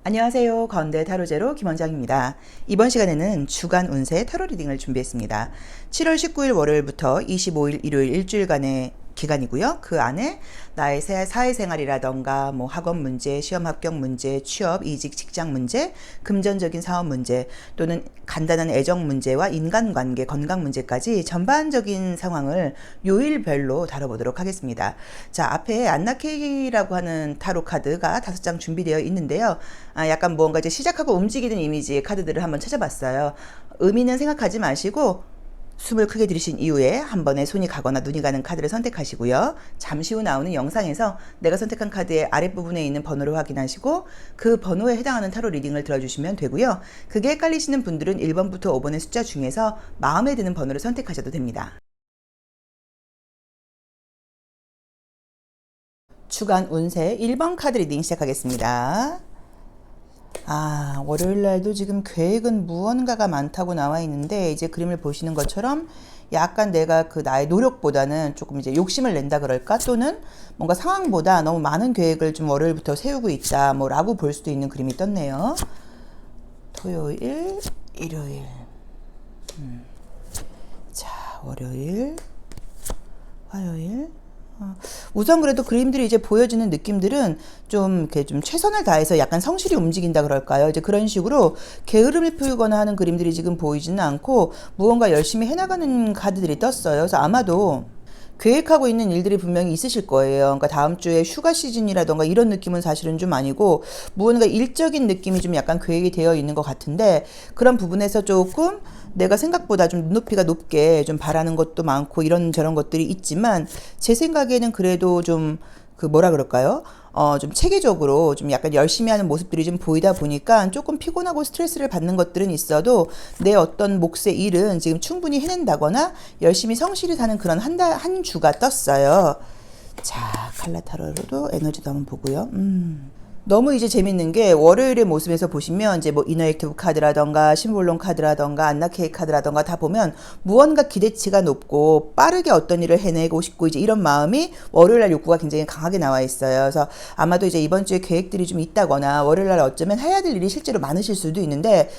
안녕하세요. 건대 타로제로 김원장입니다. 이번 시간에는 주간 운세 타로 리딩을 준비했습니다. 7월 19일 월요일부터 25일 일요일 일주일간의 기간이고요. 그 안에 나의 사회생활이라던가 뭐 학원 문제, 시험 합격 문제, 취업, 이직, 직장 문제, 금전적인 사업 문제 또는 간단한 애정 문제와 인간관계, 건강 문제까지 전반적인 상황을 요일별로 다뤄보도록 하겠습니다. 자, 앞에 안나케이라고 하는 타로 카드가 5장 준비되어 있는데요. 약간 뭔가 이제 시작하고 움직이는 이미지의 카드들을 한번 찾아봤어요. 의미는 생각하지 마시고 숨을 크게 들이신 이후에 한 번에 손이 가거나 눈이 가는 카드를 선택하시고요. 잠시 후 나오는 영상에서 내가 선택한 카드의 아랫부분에 있는 번호를 확인하시고 그 번호에 해당하는 타로 리딩을 들어주시면 되고요. 그게 헷갈리시는 분들은 1번부터 5번의 숫자 중에서 마음에 드는 번호를 선택하셔도 됩니다. 주간 운세 1번 카드 리딩 시작하겠습니다. 월요일 날도 지금 계획은 무언가가 많다고 나와 있는데, 이제 그림을 보시는 것처럼 약간 내가 나의 노력보다는 조금 이제 욕심을 낸다 그럴까? 또는 뭔가 상황보다 너무 많은 계획을 좀 월요일부터 세우고 있다, 라고 볼 수도 있는 그림이 떴네요. 토요일, 일요일. 자, 월요일, 화요일. 우선 그래도 그림들이 이제 보여지는 느낌들은 좀 최선을 다해서 약간 성실히 움직인다 그럴까요? 이제 그런 식으로 게으름을 피우거나 하는 그림들이 지금 보이지는 않고 무언가 열심히 해나가는 카드들이 떴어요. 그래서 아마도 계획하고 있는 일들이 분명히 있으실 거예요. 그러니까 다음 주에 휴가 시즌이라던가 이런 느낌은 사실은 좀 아니고 무언가 일적인 느낌이 좀 약간 계획이 되어 있는 것 같은데, 그런 부분에서 조금 내가 생각보다 좀 눈높이가 높게 좀 바라는 것도 많고 이런저런 것들이 있지만, 제 생각에는 그래도 좀 뭐라 그럴까요? 좀 체계적으로 좀 약간 열심히 하는 모습들이 좀 보이다 보니까 조금 피곤하고 스트레스를 받는 것들은 있어도 내 어떤 몫의 일은 지금 충분히 해낸다거나 열심히 성실히 사는 그런 한 주가 떴어요. 자, 칼라타로로도 에너지도 한번 보고요. 너무 이제 재밌는 게 월요일의 모습에서 보시면 이제 뭐 이너액티브 카드라던가 심볼론 카드라던가 안나케이 카드라던가 다 보면 무언가 기대치가 높고 빠르게 어떤 일을 해내고 싶고 이제 이런 마음이 월요일날 욕구가 굉장히 강하게 나와 있어요. 그래서 아마도 이제 이번 주에 계획들이 좀 있다거나 월요일날 어쩌면 해야 될 일이 실제로 많으실 수도 있는데,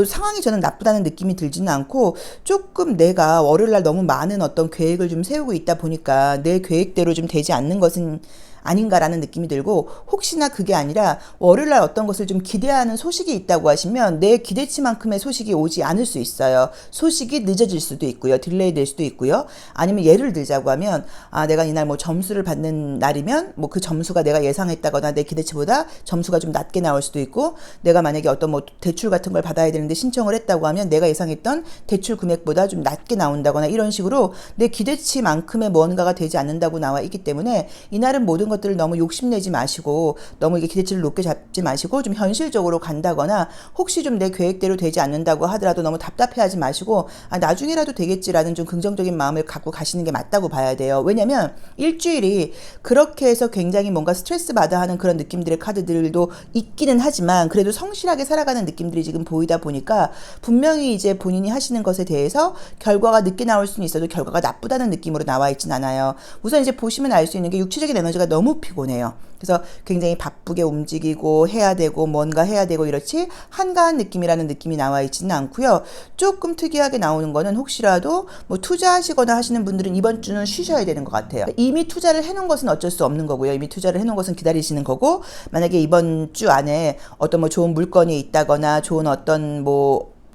상황이 저는 나쁘다는 느낌이 들지는 않고 조금 내가 월요일날 너무 많은 어떤 계획을 좀 세우고 있다 보니까 내 계획대로 좀 되지 않는 것은 아닌가라는 느낌이 들고, 혹시나 그게 아니라 월요일날 어떤 것을 좀 기대하는 소식이 있다고 하시면 내 기대치만큼의 소식이 오지 않을 수 있어요. 소식이 늦어질 수도 있고요. 딜레이 될 수도 있고요. 아니면 예를 들자고 하면 내가 이날 뭐 점수를 받는 날이면 그 점수가 내가 예상했다거나 내 기대치보다 점수가 좀 낮게 나올 수도 있고, 내가 만약에 어떤 대출 같은 걸 받아야 되는데 신청을 했다고 하면 내가 예상했던 대출 금액보다 좀 낮게 나온다거나 이런 식으로 내 기대치만큼의 무언가가 되지 않는다고 나와 있기 때문에 이날은 모든 것들을 너무 욕심내지 마시고 너무 이게 기대치를 높게 잡지 마시고 좀 현실적으로 간다거나, 혹시 좀 내 계획대로 되지 않는다고 하더라도 너무 답답해하지 마시고 나중에라도 되겠지라는 좀 긍정적인 마음을 갖고 가시는 게 맞다고 봐야 돼요. 왜냐면 일주일이 그렇게 해서 굉장히 뭔가 스트레스 받아 하는 그런 느낌들의 카드들도 있기는 하지만 그래도 성실하게 살아가는 느낌들이 지금 보이다 보니까 분명히 이제 본인이 하시는 것에 대해서 결과가 늦게 나올 수는 있어도 결과가 나쁘다는 느낌으로 나와 있진 않아요. 우선 이제 보시면 알 수 있는 게 육체적인 에너지가 너무 피곤해요. 그래서 굉장히 바쁘게 움직이고 해야 되고 뭔가 해야 되고 이렇지 한가한 느낌이라는 느낌이 나와 있지는 않고요. 조금 특이하게 나오는 거는 혹시라도 투자하시거나 하시는 분들은 이번 주는 쉬셔야 되는 것 같아요. 이미 투자를 해놓은 것은 어쩔 수 없는 거고요. 이미 투자를 해놓은 것은 기다리시는 거고, 만약에 이번 주 안에 어떤 좋은 물건이 있다거나 좋은 어떤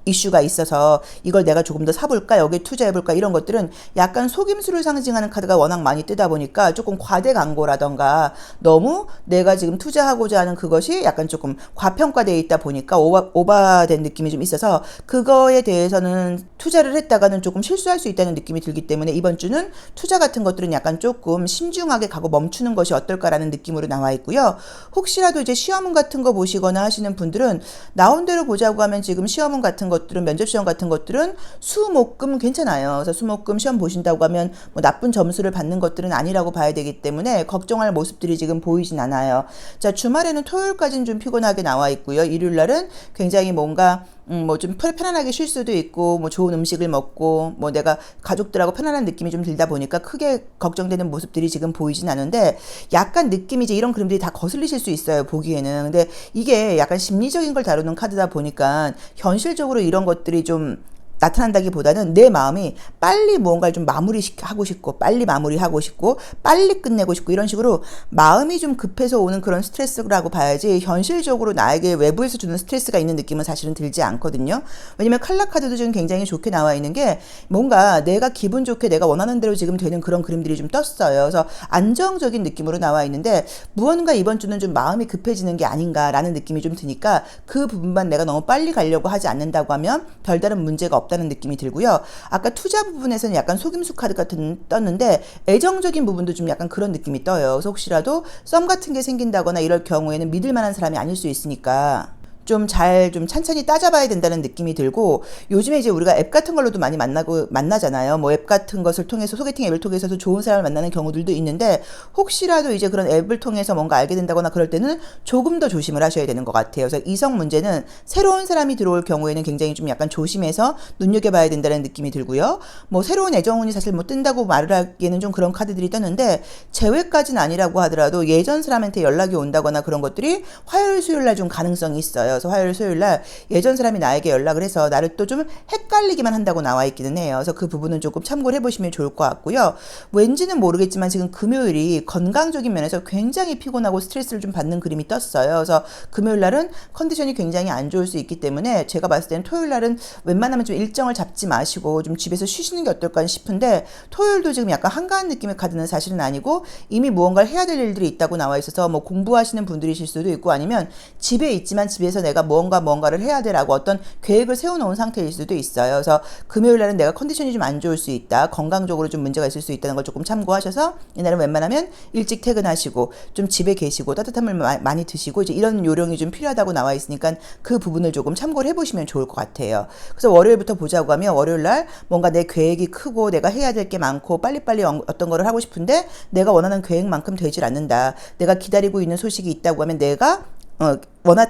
이슈가 있어서 이걸 내가 조금 더 사볼까, 여기에 투자해볼까, 이런 것들은 약간 속임수를 상징하는 카드가 워낙 많이 뜨다 보니까 조금 과대 광고라던가 너무 내가 지금 투자하고자 하는 그것이 약간 조금 과평가되어 있다 보니까 오버된 느낌이 좀 있어서 그거에 대해서는 투자를 했다가는 조금 실수할 수 있다는 느낌이 들기 때문에 이번 주는 투자 같은 것들은 약간 조금 신중하게 가고 멈추는 것이 어떨까라는 느낌으로 나와 있고요. 혹시라도 이제 시험문 같은 거 보시거나 하시는 분들은 나온 대로 보자고 하면 지금 시험문 같은 것들은, 면접 시험 같은 것들은 수목금 괜찮아요. 그래서 수목금 시험 보신다고 하면 나쁜 점수를 받는 것들은 아니라고 봐야 되기 때문에 걱정할 모습들이 지금 보이진 않아요. 자, 주말에는 토요일까지는 좀 피곤하게 나와 있고요. 일요일 날은 굉장히 뭔가 뭐 좀 편안하게 쉴 수도 있고, 뭐 좋은 음식을 먹고, 뭐 내가 가족들하고 편안한 느낌이 좀 들다 보니까 크게 걱정되는 모습들이 지금 보이진 않은데, 약간 느낌이 이제 이런 그림들이 다 거슬리실 수 있어요, 보기에는. 근데 이게 약간 심리적인 걸 다루는 카드다 보니까 현실적으로 이런 것들이 좀 나타난다기보다는 내 마음이 빨리 무언가를 좀 마무리하고 싶고, 빨리 마무리하고 싶고, 빨리 끝내고 싶고, 이런 식으로 마음이 좀 급해서 오는 그런 스트레스라고 봐야지, 현실적으로 나에게 외부에서 주는 스트레스가 있는 느낌은 사실은 들지 않거든요. 왜냐면 칼라 카드도 지금 굉장히 좋게 나와 있는 게, 뭔가 내가 기분 좋게 내가 원하는 대로 지금 되는 그런 그림들이 좀 떴어요. 그래서 안정적인 느낌으로 나와 있는데, 무언가 이번 주는 좀 마음이 급해지는 게 아닌가라는 느낌이 좀 드니까, 그 부분만 내가 너무 빨리 가려고 하지 않는다고 하면 별다른 문제가 없다는 느낌이 들고요. 아까 투자 부분에서는 약간 속임수 카드 같은 떴는데, 애정적인 부분도 좀 약간 그런 느낌이 떠요. 그래서 혹시라도 썸 같은 게 생긴다거나 이럴 경우에는 믿을 만한 사람이 아닐 수 있으니까 좀 찬찬히 따져봐야 된다는 느낌이 들고, 요즘에 이제 우리가 앱 같은 걸로도 많이 만나잖아요. 뭐 앱 같은 것을 통해서, 소개팅 앱을 통해서도 좋은 사람을 만나는 경우들도 있는데, 혹시라도 이제 그런 앱을 통해서 뭔가 알게 된다거나 그럴 때는 조금 더 조심을 하셔야 되는 것 같아요. 그래서 이성 문제는 새로운 사람이 들어올 경우에는 굉장히 좀 약간 조심해서 눈여겨봐야 된다는 느낌이 들고요. 뭐 새로운 애정운이 사실 뭐 뜬다고 말을 하기에는 좀 그런 카드들이 떴는데, 제외까지는 아니라고 하더라도 예전 사람한테 연락이 온다거나 그런 것들이 화요일, 수요일 날 좀 가능성이 있어요. 그래서 화요일, 수요일 날 예전 사람이 나에게 연락을 해서 나를 또 좀 헷갈리기만 한다고 나와 있기는 해요. 그래서 그 부분은 조금 참고를 해보시면 좋을 것 같고요. 왠지는 모르겠지만 지금 금요일이 건강적인 면에서 굉장히 피곤하고 스트레스를 좀 받는 그림이 떴어요. 그래서 금요일 날은 컨디션이 굉장히 안 좋을 수 있기 때문에, 제가 봤을 때는 토요일 날은 웬만하면 좀 일정을 잡지 마시고 좀 집에서 쉬시는 게 어떨까 싶은데, 토요일도 지금 약간 한가한 느낌의 카드는 사실은 아니고, 이미 무언가를 해야 될 일들이 있다고 나와 있어서 뭐 공부하시는 분들이실 수도 있고, 아니면 집에 있지만 집에서 내가 뭔가를 해야 되라고 어떤 계획을 세워놓은 상태일 수도 있어요. 그래서 금요일 날은 내가 컨디션이 좀 안 좋을 수 있다, 건강적으로 좀 문제가 있을 수 있다는 걸 조금 참고하셔서, 이날은 웬만하면 일찍 퇴근하시고 좀 집에 계시고 따뜻한 물 많이 드시고, 이제 이런 요령이 좀 필요하다고 나와 있으니까 그 부분을 조금 참고를 해보시면 좋을 것 같아요. 그래서 월요일부터 보자고 하면, 월요일 날 뭔가 내 계획이 크고 내가 해야 될 게 많고 빨리빨리 어떤 거를 하고 싶은데 내가 원하는 계획만큼 되질 않는다, 내가 기다리고 있는 소식이 있다고 하면 내가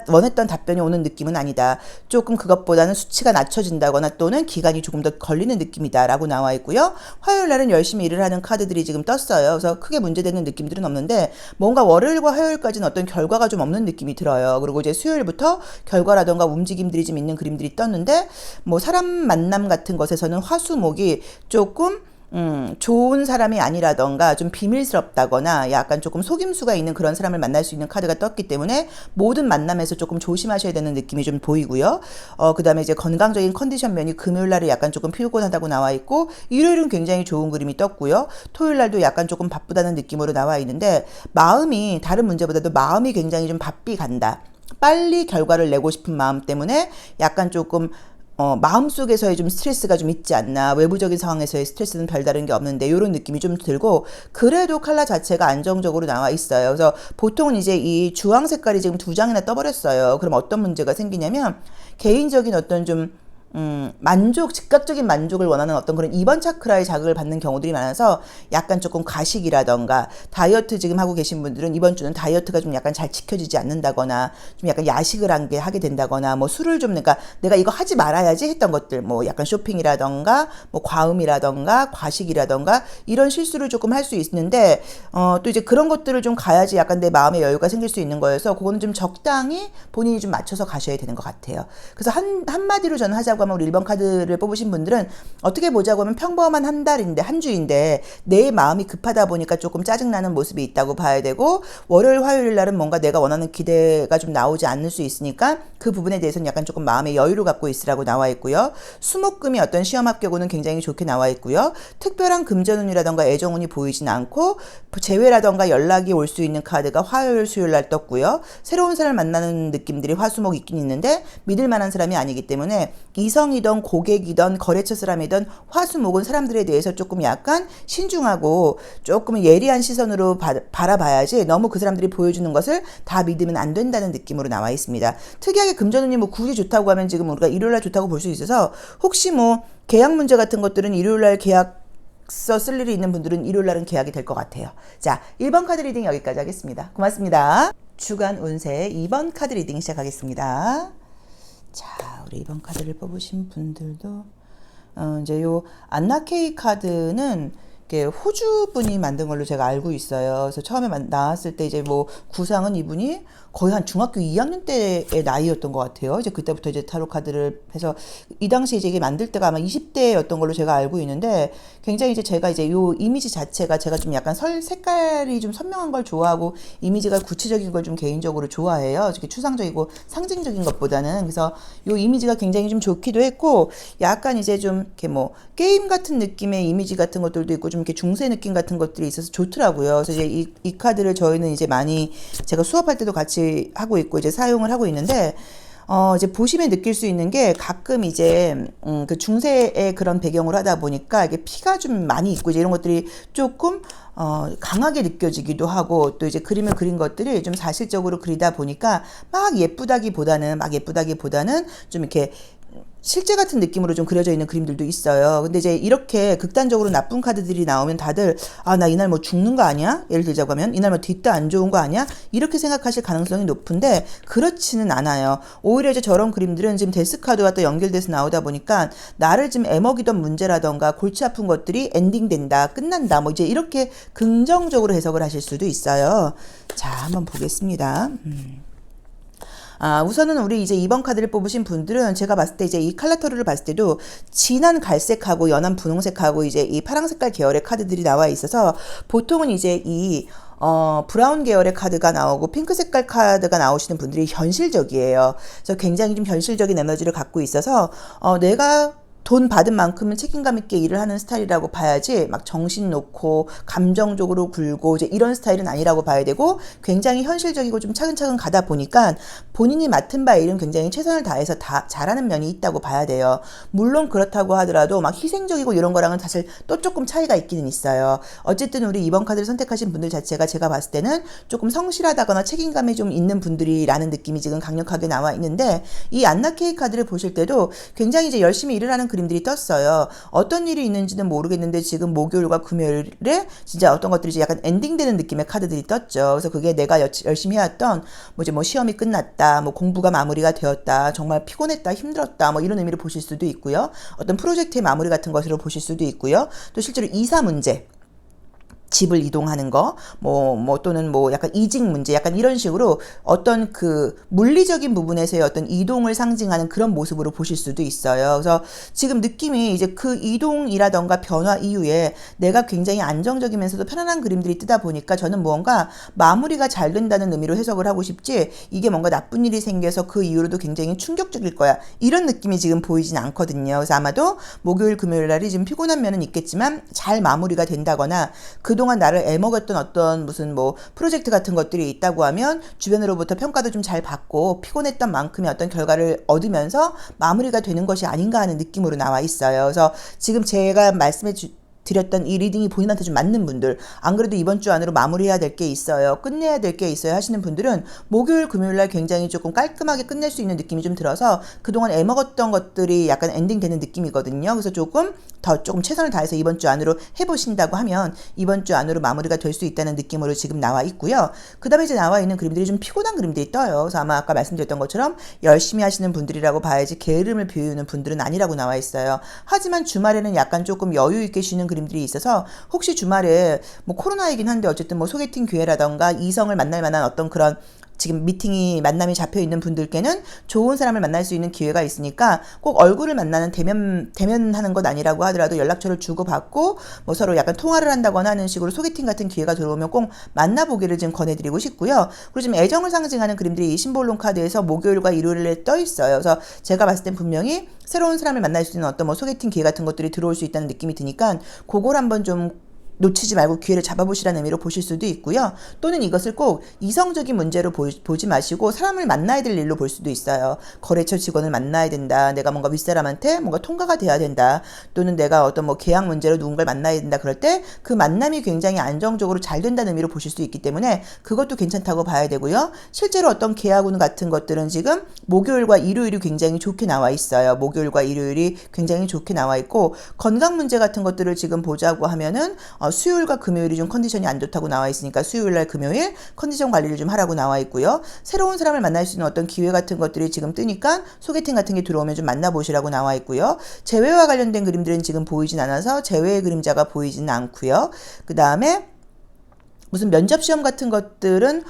원했던 답변이 오는 느낌은 아니다, 조금 그것보다는 수치가 낮춰진다거나 또는 기간이 조금 더 걸리는 느낌이다 라고 나와 있고요. 화요일 날은 열심히 일을 하는 카드들이 지금 떴어요. 그래서 크게 문제되는 느낌들은 없는데, 뭔가 월요일과 화요일까지는 어떤 결과가 좀 없는 느낌이 들어요. 그리고 이제 수요일부터 결과라던가 움직임들이 좀 있는 그림들이 떴는데, 뭐 사람 만남 같은 것에서는 화수목이 조금 좋은 사람이 아니라던가 좀 비밀스럽다거나 약간 조금 속임수가 있는 그런 사람을 만날 수 있는 카드가 떴기 때문에, 모든 만남에서 조금 조심하셔야 되는 느낌이 좀 보이고요. 그 다음에 이제 건강적인 컨디션 면이 금요일 날이 약간 조금 피곤하다고 나와 있고, 일요일은 굉장히 좋은 그림이 떴고요. 토요일 날도 약간 조금 바쁘다는 느낌으로 나와 있는데, 마음이, 다른 문제보다도 마음이 굉장히 좀 바삐 간다. 빨리 결과를 내고 싶은 마음 때문에 약간 조금 마음속에서의 좀 스트레스가 좀 있지 않나, 외부적인 상황에서의 스트레스는 별다른 게 없는데 이런 느낌이 좀 들고, 그래도 컬러 자체가 안정적으로 나와 있어요. 그래서 보통은 이제 이 주황 색깔이 지금 두 장이나 떠버렸어요. 그럼 어떤 문제가 생기냐면, 개인적인 어떤 좀 즉각적인 만족을 원하는 어떤 그런 2번 차크라의 자극을 받는 경우들이 많아서, 약간 조금 과식이라던가 다이어트 지금 하고 계신 분들은 이번 주는 다이어트가 좀 약간 잘 지켜지지 않는다거나, 좀 약간 야식을 하게 된다거나, 뭐 술을 좀, 그러니까 내가 이거 하지 말아야지 했던 것들, 뭐 약간 쇼핑이라던가 뭐 과음이라던가 과식이라던가 이런 실수를 조금 할 수 있는데, 또 이제 그런 것들을 좀 가야지 약간 내 마음의 여유가 생길 수 있는 거여서, 그거는 좀 적당히 본인이 좀 맞춰서 가셔야 되는 것 같아요. 그래서 한마디로 저는 하자고 하면, 우리 1번 카드를 뽑으신 분들은 어떻게 보자고 하면 평범한 한 주인데 내 마음이 급하다 보니까 조금 짜증나는 모습이 있다고 봐야 되고, 월요일 화요일 날은 뭔가 내가 원하는 기대가 좀 나오지 않을 수 있으니까 그 부분에 대해서는 약간 조금 마음의 여유를 갖고 있으라고 나와 있고요. 수목금이 어떤 시험 합격운은 굉장히 좋게 나와 있고요. 특별한 금전운이라던가 애정운이 보이진 않고, 재회라던가 연락이 올 수 있는 카드가 화요일 수요일 날 떴고요. 새로운 사람을 만나는 느낌들이 화수목 있긴 있는데 믿을 만한 사람이 아니기 때문에, 이성이든 고객이든 거래처 사람이든 화수목은 사람들에 대해서 조금 약간 신중하고 조금 예리한 시선으로 바라봐야지, 너무 그 사람들이 보여주는 것을 다 믿으면 안 된다는 느낌으로 나와 있습니다. 특이하게 금전운이 뭐 굳이 좋다고 하면, 지금 우리가 일요일날 좋다고 볼 수 있어서, 혹시 뭐 계약 문제 같은 것들은 일요일날 계약서 쓸 일이 있는 분들은 일요일날은 계약이 될 것 같아요. 자, 1번 카드 리딩 여기까지 하겠습니다. 고맙습니다. 주간 운세 2번 카드 리딩 시작하겠습니다. 자, 우리 이번 카드를 뽑으신 분들도 이제 요 안나케이 카드는 이게 호주 분이 만든 걸로 제가 알고 있어요. 그래서 처음에 나왔을 때 이제 뭐 구상은 이분이 거의 한 중학교 2학년 때의 나이였던 것 같아요. 이제 그때부터 이제 타로 카드를 해서 이 당시 이제 이게 만들 때가 아마 20대였던 걸로 제가 알고 있는데 굉장히 이제 제가 이제 요 이미지 자체가 제가 좀 약간 색깔이 좀 선명한 걸 좋아하고 이미지가 구체적인 걸 좀 개인적으로 좋아해요. 이렇게 추상적이고 상징적인 것보다는. 그래서 요 이미지가 굉장히 좀 좋기도 했고 약간 이제 좀 이렇게 뭐 게임 같은 느낌의 이미지 같은 것들도 있고 좀 이렇게 중세 느낌 같은 것들이 있어서 좋더라고요. 그래서 이제 이 카드를 저희는 이제 많이 제가 수업할 때도 같이 하고 있고 이제 사용을 하고 있는데 이제 보시면 느낄 수 있는 게 가끔 이제 그 중세의 그런 배경으로 하다 보니까 이게 피가 좀 많이 있고 이제 이런 것들이 조금 강하게 느껴지기도 하고 또 이제 그림을 그린 것들이 좀 사실적으로 그리다 보니까 막 예쁘다기보다는 좀 이렇게 실제 같은 느낌으로 좀 그려져 있는 그림들도 있어요. 근데 이제 이렇게 극단적으로 나쁜 카드들이 나오면 다들 나 이날 뭐 죽는 거 아니야? 예를 들자고 하면 이날 뭐 뒷도 안 좋은 거 아니야? 이렇게 생각하실 가능성이 높은데 그렇지는 않아요. 오히려 이제 저런 그림들은 지금 데스 카드와 또 연결돼서 나오다 보니까 나를 지금 애먹이던 문제라던가 골치 아픈 것들이 엔딩된다, 끝난다, 뭐 이제 이렇게 긍정적으로 해석을 하실 수도 있어요. 자, 한번 보겠습니다. 우선은 우리 이제 2번 카드를 뽑으신 분들은 제가 봤을 때 이제 이 칼라토르를 봤을 때도 진한 갈색하고 연한 분홍색하고 이제 이 파랑 색깔 계열의 카드들이 나와 있어서 보통은 이제 이 브라운 계열의 카드가 나오고 핑크 색깔 카드가 나오시는 분들이 현실적이에요. 그래서 굉장히 좀 현실적인 에너지를 갖고 있어서 내가 돈 받은 만큼은 책임감 있게 일을 하는 스타일이라고 봐야지 막 정신 놓고 감정적으로 굴고 이제 이런 스타일은 아니라고 봐야 되고 굉장히 현실적이고 좀 차근차근 가다 보니까 본인이 맡은 바 일은 굉장히 최선을 다해서 다 잘하는 면이 있다고 봐야 돼요. 물론 그렇다고 하더라도 막 희생적이고 이런 거랑은 사실 또 조금 차이가 있기는 있어요. 어쨌든 우리 이번 카드를 선택하신 분들 자체가 제가 봤을 때는 조금 성실하다거나 책임감이 좀 있는 분들이라는 느낌이 지금 강력하게 나와 있는데 이 안나케이 카드를 보실 때도 굉장히 이제 열심히 일을 하는 그림들이 떴어요. 어떤 일이 있는지는 모르겠는데 지금 목요일과 금요일에 진짜 어떤 것들이 이제 약간 엔딩되는 느낌의 카드들이 떴죠. 그래서 그게 내가 열심히 해왔던 뭐 이제 뭐 시험이 끝났다, 뭐 공부가 마무리가 되었다, 정말 피곤했다, 힘들었다, 뭐 이런 의미로 보실 수도 있고요. 어떤 프로젝트의 마무리 같은 것으로 보실 수도 있고요. 또 실제로 이사 문제. 집을 이동하는 거, 또는 약간 이직 문제, 약간 이런 식으로 어떤 그 물리적인 부분에서의 어떤 이동을 상징하는 그런 모습으로 보실 수도 있어요. 그래서 지금 느낌이 이제 그 이동이라던가 변화 이후에 내가 굉장히 안정적이면서도 편안한 그림들이 뜨다 보니까 저는 무언가 마무리가 잘 된다는 의미로 해석을 하고 싶지 이게 뭔가 나쁜 일이 생겨서 그 이후로도 굉장히 충격적일 거야. 이런 느낌이 지금 보이진 않거든요. 그래서 아마도 목요일, 금요일 날이 지금 피곤한 면은 있겠지만 잘 마무리가 된다거나 그동안 나를 애먹었던 어떤 무슨 뭐 프로젝트 같은 것들이 있다고 하면 주변으로부터 평가도 좀 잘 받고 피곤했던 만큼의 어떤 결과를 얻으면서 마무리가 되는 것이 아닌가 하는 느낌으로 나와 있어요. 그래서 지금 제가 말씀해 드렸던 이 리딩이 본인한테 좀 맞는 분들, 안 그래도 이번 주 안으로 마무리해야 될 게 있어요, 끝내야 될 게 있어요 하시는 분들은 목요일, 금요일 날 굉장히 조금 깔끔하게 끝낼 수 있는 느낌이 좀 들어서 그동안 애먹었던 것들이 약간 엔딩되는 느낌이거든요. 그래서 조금 최선을 다해서 이번 주 안으로 해보신다고 하면 이번 주 안으로 마무리가 될 수 있다는 느낌으로 지금 나와 있고요. 그 다음에 이제 나와 있는 그림들이 좀 피곤한 그림들이 떠요. 그래서 아마 아까 말씀드렸던 것처럼 열심히 하시는 분들이라고 봐야지 게으름을 피우는 분들은 아니라고 나와 있어요. 하지만 주말에는 약간 조금 여유 있게 쉬는 그림들이 있어서 혹시 주말에 뭐 코로나이긴 한데 어쨌든 뭐 소개팅 기회라던가 이성을 만날 만한 어떤 그런 지금 만남이 잡혀 있는 분들께는 좋은 사람을 만날 수 있는 기회가 있으니까 꼭 얼굴을 만나는 대면하는 것 아니라고 하더라도 연락처를 주고받고 뭐 서로 약간 통화를 한다거나 하는 식으로 소개팅 같은 기회가 들어오면 꼭 만나보기를 지금 권해드리고 싶고요. 그리고 지금 애정을 상징하는 그림들이 이 심볼론 카드에서 목요일과 일요일에 떠 있어요. 그래서 제가 봤을 땐 분명히 새로운 사람을 만날 수 있는 어떤 뭐 소개팅 기회 같은 것들이 들어올 수 있다는 느낌이 드니까 그걸 한번 좀 놓치지 말고 기회를 잡아보시라는 의미로 보실 수도 있고요. 또는 이것을 꼭 이성적인 문제로 보지 마시고 사람을 만나야 될 일로 볼 수도 있어요. 거래처 직원을 만나야 된다. 내가 뭔가 윗사람한테 뭔가 통과가 돼야 된다. 또는 내가 어떤 뭐 계약 문제로 누군가를 만나야 된다. 그럴 때 그 만남이 굉장히 안정적으로 잘 된다는 의미로 보실 수 있기 때문에 그것도 괜찮다고 봐야 되고요. 실제로 어떤 계약운 같은 것들은 지금 목요일과 일요일이 굉장히 좋게 나와 있어요. 목요일과 일요일이 굉장히 좋게 나와 있고 건강 문제 같은 것들을 지금 보자고 하면은 수요일과 금요일이 좀 컨디션이 안 좋다고 나와 있으니까 수요일날 금요일 컨디션 관리를 좀 하라고 나와 있고요. 새로운 사람을 만날 수 있는 어떤 기회 같은 것들이 지금 뜨니까 소개팅 같은 게 들어오면 좀 만나보시라고 나와 있고요. 재회와 관련된 그림들은 지금 보이진 않아서 재회의 그림자가 보이지는 않고요. 그 다음에 무슨 면접 시험 같은 것들은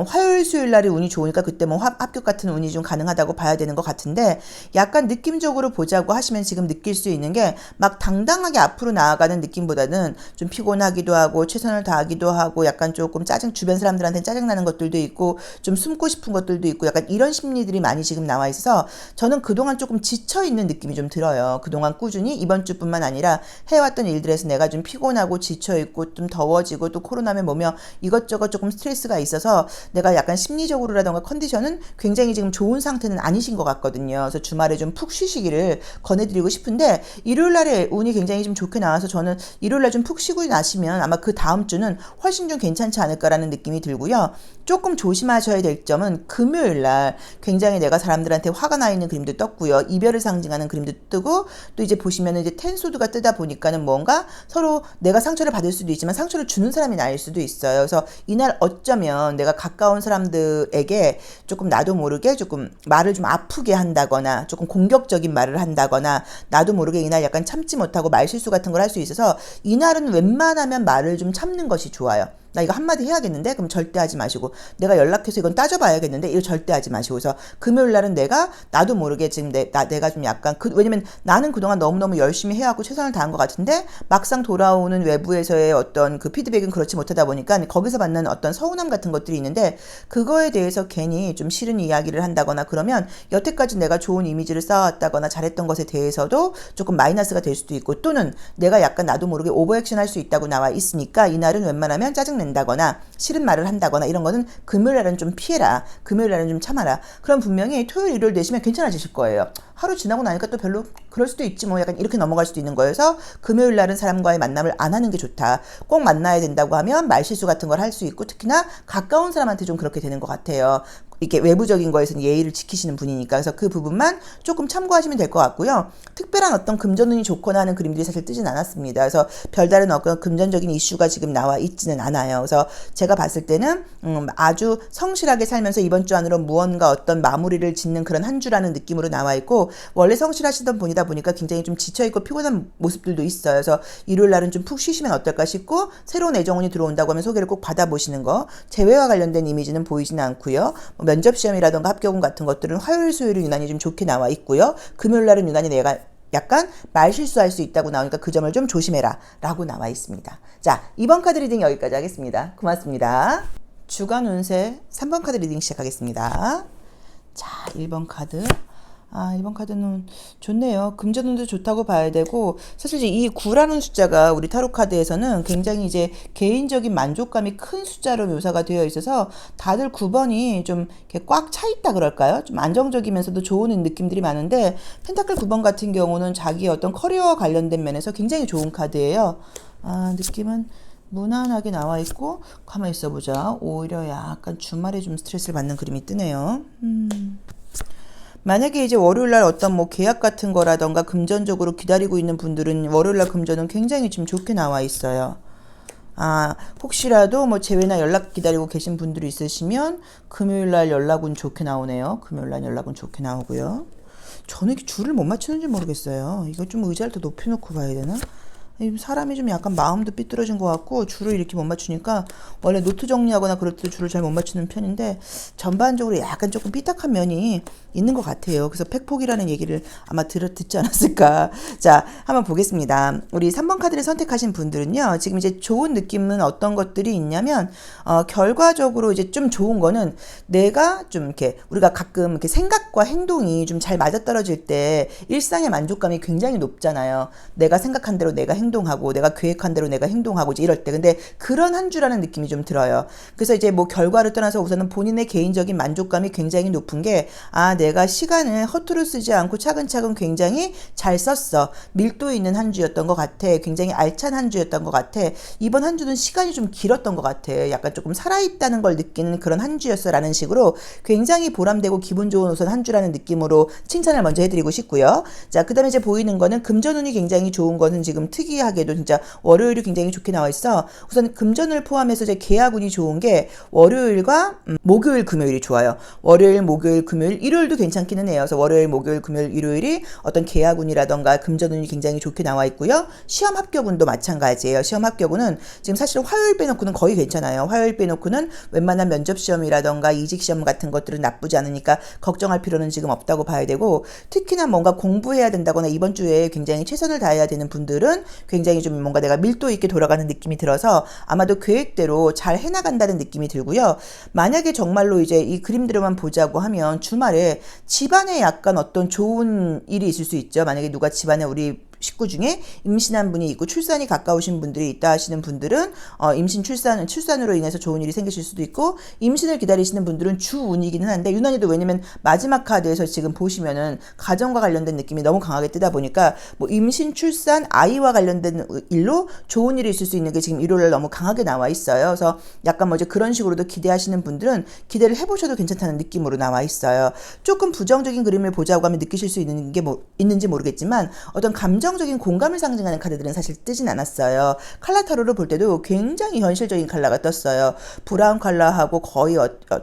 화요일 수요일 날이 운이 좋으니까 그때 뭐 합격 같은 운이 좀 가능하다고 봐야 되는 것 같은데, 약간 느낌적으로 보자고 하시면 지금 느낄 수 있는 게 막 당당하게 앞으로 나아가는 느낌보다는 좀 피곤하기도 하고 최선을 다하기도 하고 약간 조금 주변 사람들한테 짜증나는 것들도 있고 좀 숨고 싶은 것들도 있고 약간 이런 심리들이 많이 지금 나와 있어서 저는 그동안 조금 지쳐있는 느낌이 좀 들어요. 그동안 꾸준히 이번 주뿐만 아니라 해왔던 일들에서 내가 좀 피곤하고 지쳐있고 좀 더워지고 또 코로나면 뭐며 이것저것 조금 스트레스가 있어서 내가 약간 심리적으로라던가 컨디션은 굉장히 지금 좋은 상태는 아니신 것 같거든요. 그래서 주말에 좀 푹 쉬시기를 권해드리고 싶은데, 일요일 날에 운이 굉장히 좀 좋게 나와서 저는 일요일 날 좀 푹 쉬고 나시면 아마 그 다음 주는 훨씬 좀 괜찮지 않을까라는 느낌이 들고요. 조금 조심하셔야 될 점은 금요일 날 굉장히 내가 사람들한테 화가 나 있는 그림도 떴고요. 이별을 상징하는 그림도 뜨고, 또 이제 보시면은 이제 텐소드가 뜨다 보니까는 뭔가 서로 내가 상처를 받을 수도 있지만 상처를 주는 사람이 나일 수도 있어요. 그래서 이날 어쩌면 내가 가까운 사람들에게 조금 나도 모르게 조금 말을 좀 아프게 한다거나 조금 공격적인 말을 한다거나 나도 모르게 이날 약간 참지 못하고 말실수 같은 걸 할 수 있어서 이날은 웬만하면 말을 좀 참는 것이 좋아요. 나 이거 한마디 해야겠는데? 그럼 절대 하지 마시고, 내가 연락해서 이건 따져봐야겠는데? 이거 절대 하지 마시고, 그래서 금요일 날은 내가 나도 모르게 지금 내가 좀 약간 왜냐면 나는 그동안 너무너무 열심히 해왔고 최선을 다한 것 같은데 막상 돌아오는 외부에서의 어떤 그 피드백은 그렇지 못하다 보니까 거기서 받는 어떤 서운함 같은 것들이 있는데, 그거에 대해서 괜히 좀 싫은 이야기를 한다거나 그러면 여태까지 내가 좋은 이미지를 쌓아왔다거나 잘했던 것에 대해서도 조금 마이너스가 될 수도 있고, 또는 내가 약간 나도 모르게 오버액션 할 수 있다고 나와 있으니까 이날은 웬만하면 짜증 낸다거나 싫은 말을 한다거나 이런 거는 금요일날은 좀 피해라, 금요일날은 좀 참아라. 그럼 분명히 토요일 일요일 되시면 괜찮아지실 거예요. 하루 지나고 나니까 또 별로 그럴 수도 있지 뭐 약간 이렇게 넘어갈 수도 있는 거여서 금요일날은 사람과의 만남을 안 하는 게 좋다. 꼭 만나야 된다고 하면 말실수 같은 걸 할 수 있고, 특히나 가까운 사람한테 좀 그렇게 되는 것 같아요. 이렇게 외부적인 거에서는 예의를 지키시는 분이니까. 그래서 그 부분만 조금 참고하시면 될 것 같고요. 특별한 어떤 금전운이 좋거나 하는 그림들이 사실 뜨진 않았습니다. 그래서 별다른 어떤 금전적인 이슈가 지금 나와 있지는 않아요. 그래서 제가 봤을 때는 아주 성실하게 살면서 이번 주 안으로 무언가 어떤 마무리를 짓는 그런 한 주라는 느낌으로 나와 있고, 원래 성실하시던 분이다 보니까 굉장히 좀 지쳐있고 피곤한 모습들도 있어요. 그래서 일요일 날은 좀 푹 쉬시면 어떨까 싶고, 새로운 애정운이 들어온다고 하면 소개를 꼭 받아보시는 거. 재회와 관련된 이미지는 보이지는 않고요. 면접 시험이라던가 합격운 같은 것들은 화요일 수요일은 유난히 좀 좋게 나와 있고요. 금요일 날은 유난히 내가 약간 말실수할 수 있다고 나오니까 그 점을 좀 조심해라 라고 나와 있습니다. 자, 2번 카드 리딩 여기까지 하겠습니다. 고맙습니다. 주간 운세 3번 카드 리딩 시작하겠습니다. 자, 1번 카드. 1번 카드는 좋네요. 금전운도 좋다고 봐야 되고, 사실 이제 이 9라는 숫자가 우리 타로 카드에서는 굉장히 이제 개인적인 만족감이 큰 숫자로 묘사가 되어 있어서 다들 9번이 좀 이렇게 꽉 차 있다 그럴까요? 좀 안정적이면서도 좋은 느낌들이 많은데, 펜타클 9번 같은 경우는 자기 어떤 커리어와 관련된 면에서 굉장히 좋은 카드예요. 느낌은 무난하게 나와 있고, 가만히 있어보자. 오히려 약간 주말에 좀 스트레스를 받는 그림이 뜨네요. 만약에 이제 월요일날 어떤 뭐 계약 같은 거라던가 금전적으로 기다리고 있는 분들은 월요일날 금전은 굉장히 지금 좋게 나와 있어요. 혹시라도 뭐 재회나 연락 기다리고 계신 분들이 있으시면 금요일날 연락은 좋게 나오네요. 금요일날 연락은 좋게 나오고요. 저는 이렇게 줄을 못 맞추는지 모르겠어요. 이거 좀 의자를 더 높여놓고 봐야 되나? 사람이 좀 약간 마음도 삐뚤어진 것 같고 줄을 이렇게 못 맞추니까, 원래 노트 정리하거나 그럴 때 줄을 잘 못 맞추는 편인데 전반적으로 약간 조금 삐딱한 면이 있는 것 같아요. 그래서 팩폭이라는 얘기를 아마 듣지 않았을까. 자, 한번 보겠습니다. 우리 3번 카드를 선택하신 분들은요, 지금 이제 좋은 느낌은 어떤 것들이 있냐면, 결과적으로 이제 좀 좋은 거는 내가 좀 이렇게 우리가 가끔 이렇게 생각과 행동이 좀 잘 맞아떨어질 때 일상의 만족감이 굉장히 높잖아요. 내가 생각한 대로 내가 행동하고 내가 계획한 대로 내가 행동하고 이제 이럴 때, 근데 그런 한 주라는 느낌이 좀 들어요. 그래서 이제 뭐 결과를 떠나서 우선은 본인의 개인적인 만족감이 굉장히 높은 게, 내가 시간을 허투루 쓰지 않고 차근차근 굉장히 잘 썼어. 밀도 있는 한 주였던 것 같아. 굉장히 알찬 한 주였던 것 같아. 이번 한 주는 시간이 좀 길었던 것 같아. 약간 조금 살아있다는 걸 느끼는 그런 한 주였어 라는 식으로 굉장히 보람되고 기분 좋은 우선 한 주라는 느낌으로 칭찬을 먼저 해드리고 싶고요. 자, 그 다음에 이제 보이는 거는 금전운이 굉장히 좋은 거는 지금 특이 특이하게도 진짜 월요일이 굉장히 좋게 나와 있어. 우선 금전을 포함해서 이제 계약운이 좋은 게 월요일과 목요일, 금요일이 좋아요. 월요일, 목요일, 금요일, 일요일도 괜찮기는 해요. 그래서 월요일, 목요일, 금요일, 일요일이 어떤 계약운이라던가 금전운이 굉장히 좋게 나와 있고요. 시험 합격운도 마찬가지예요. 시험 합격운은 지금 사실 화요일 빼놓고는 거의 괜찮아요. 화요일 빼놓고는 웬만한 면접 시험이라던가 이직 시험 같은 것들은 나쁘지 않으니까 걱정할 필요는 지금 없다고 봐야 되고, 특히나 뭔가 공부해야 된다거나 이번 주에 굉장히 최선을 다해야 되는 분들은 굉장히 좀 뭔가 내가 밀도 있게 돌아가는 느낌이 들어서 아마도 계획대로 잘 해나간다는 느낌이 들고요. 만약에 정말로 이제 이 그림들만 보자고 하면 주말에 집안에 약간 어떤 좋은 일이 있을 수 있죠. 만약에 누가 집안에 우리 식구 중에 임신한 분이 있고 출산이 가까우신 분들이 있다 하시는 분들은 임신 출산으로 인해서 좋은 일이 생기실 수도 있고, 임신을 기다리시는 분들은 주운이기는 한데, 유난히도 왜냐면 마지막 카드에서 지금 보시면은 가정과 관련된 느낌이 너무 강하게 뜨다 보니까 뭐 임신, 출산, 아이와 관련된 일로 좋은 일이 있을 수 있는 게 지금 일요일 너무 강하게 나와 있어요. 그래서 약간 뭐 이제 그런 식으로도 기대하시는 분들은 기대를 해보셔도 괜찮다는 느낌으로 나와 있어요. 조금 부정적인 그림을 보자고 하면 느끼실 수 있는 게 뭐 있는지 모르겠지만, 어떤 감정적인 공감을 상징하는 카드들은 사실 뜨진 않았어요. 칼라 타로를 볼 때도 굉장히 현실적인 컬러가 떴어요. 브라운 컬러하고 거의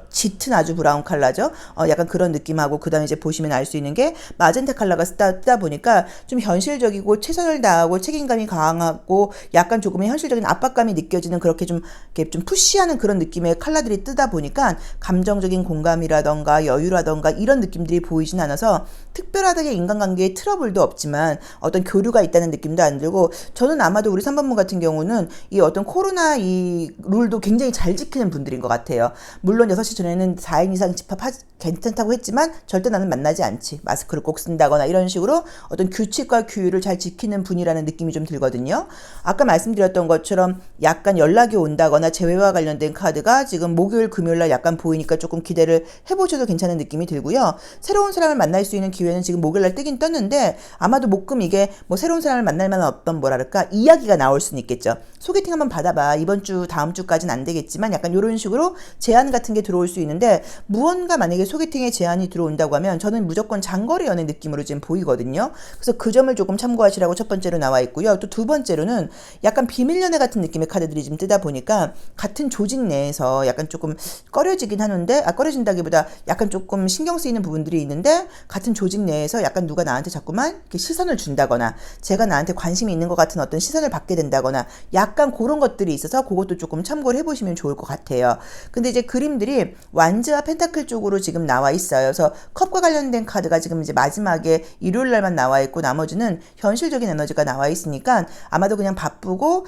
짙은 아주 브라운 컬러죠. 약간 그런 느낌하고, 그 다음에 이제 보시면 알 수 있는 게 마젠타 컬러가 뜨다 보니까 좀 현실적이고 최선을 다하고 책임감이 강하고 약간 조금의 현실적인 압박감이 느껴지는, 그렇게 좀 이렇게 좀 푸시하는 그런 느낌의 컬러들이 뜨다 보니까 감정적인 공감이라던가 여유라던가 이런 느낌들이 보이진 않아서 특별하게 인간관계에 트러블도 없지만 어떤 교류가 있다는 느낌도 안 들고, 저는 아마도 우리 3번분 같은 경우는 이 어떤 코로나 이 룰도 굉장히 잘 지키는 분들인 것 같아요. 물론 6시 전에는 4인 이상 집합 괜찮다고 했지만 절대 나는 만나지 않지, 마스크를 꼭 쓴다거나 이런 식으로 어떤 규칙과 규율을 잘 지키는 분이라는 느낌이 좀 들거든요. 아까 말씀드렸던 것처럼 약간 연락이 온다거나 재회와 관련된 카드가 지금 목요일, 금요일날 약간 보이니까 조금 기대를 해보셔도 괜찮은 느낌이 들고요. 새로운 사람을 만날 수 있는 기회는 지금 목요일날 뜨긴 떴는데, 아마도 목금 이게 뭐 새로운 사람을 만날 만한 어떤 뭐랄까 이야기가 나올 수는 있겠죠. 소개팅 한번 받아봐, 이번 주 다음 주까지는 안 되겠지만 약간 이런 식으로 제안 같은 게 들어올 수 있는데, 무언가 만약에 소개팅에 제안이 들어온다고 하면 저는 무조건 장거리 연애 느낌으로 지금 보이거든요. 그래서 그 점을 조금 참고하시라고 첫 번째로 나와 있고요. 또 두 번째로는 약간 비밀 연애 같은 느낌의 카드들이 지금 뜨다 보니까 같은 조직 내에서 약간 조금 꺼려지긴 하는데, 꺼려진다기보다 약간 조금 신경 쓰이는 부분들이 있는데, 같은 조직 내에서 약간 누가 나한테 자꾸만 이렇게 시선을 준다거나 제가 나한테 관심이 있는 것 같은 어떤 시선을 받게 된다거나 약간 그런 것들이 있어서 그것도 조금 참고를 해보시면 좋을 것 같아요. 근데 이제 그림들이 완즈와 펜타클 쪽으로 지금 나와 있어요. 그래서 컵과 관련된 카드가 지금 이제 마지막에 일요일 날만 나와 있고, 나머지는 현실적인 에너지가 나와 있으니까 아마도 그냥 바쁘고,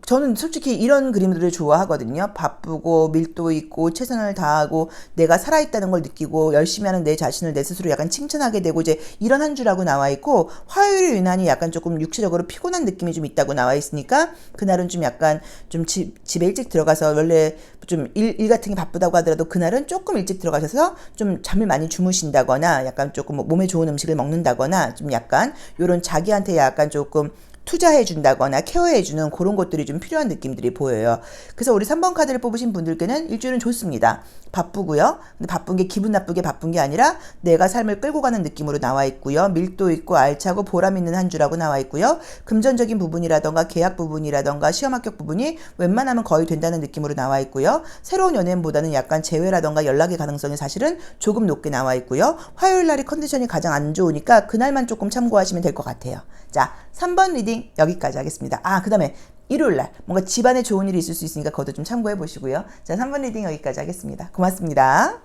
저는 솔직히 이런 그림들을 좋아하거든요. 바쁘고 밀도 있고 최선을 다하고 내가 살아있다는 걸 느끼고 열심히 하는 내 자신을 내 스스로 약간 칭찬하게 되고, 이제 이런 한 주라고 나와 있고, 화요일 유난히 약간 조금 육체적으로 피곤한 느낌이 좀 있다고 나와 있으니까 그날은 좀 약간 좀 집에 일찍 들어가서, 원래 좀 일 같은 게 바쁘다고 하더라도 그날은 조금 일찍 들어가셔서 좀 잠을 많이 주무신다거나 약간 조금 몸에 좋은 음식을 먹는다거나 좀 약간 요런 자기한테 약간 조금 투자해 준다거나 케어해 주는 그런 것들이 좀 필요한 느낌들이 보여요. 그래서 우리 3번 카드를 뽑으신 분들께는 일주일은 좋습니다. 바쁘고요. 근데 바쁜 게 기분 나쁘게 바쁜 게 아니라 내가 삶을 끌고 가는 느낌으로 나와 있고요. 밀도 있고 알차고 보람 있는 한 주라고 나와 있고요. 금전적인 부분이라던가 계약 부분이라던가 시험 합격 부분이 웬만하면 거의 된다는 느낌으로 나와 있고요. 새로운 연예인보다는 약간 재회라던가 연락의 가능성이 사실은 조금 높게 나와 있고요. 화요일 날이 컨디션이 가장 안 좋으니까 그날만 조금 참고하시면 될 것 같아요. 자, 3번 리딩 여기까지 하겠습니다. 그 다음에 일요일날 뭔가 집안에 좋은 일이 있을 수 있으니까 그것도 좀 참고해 보시고요. 자, 3번 리딩 여기까지 하겠습니다. 고맙습니다.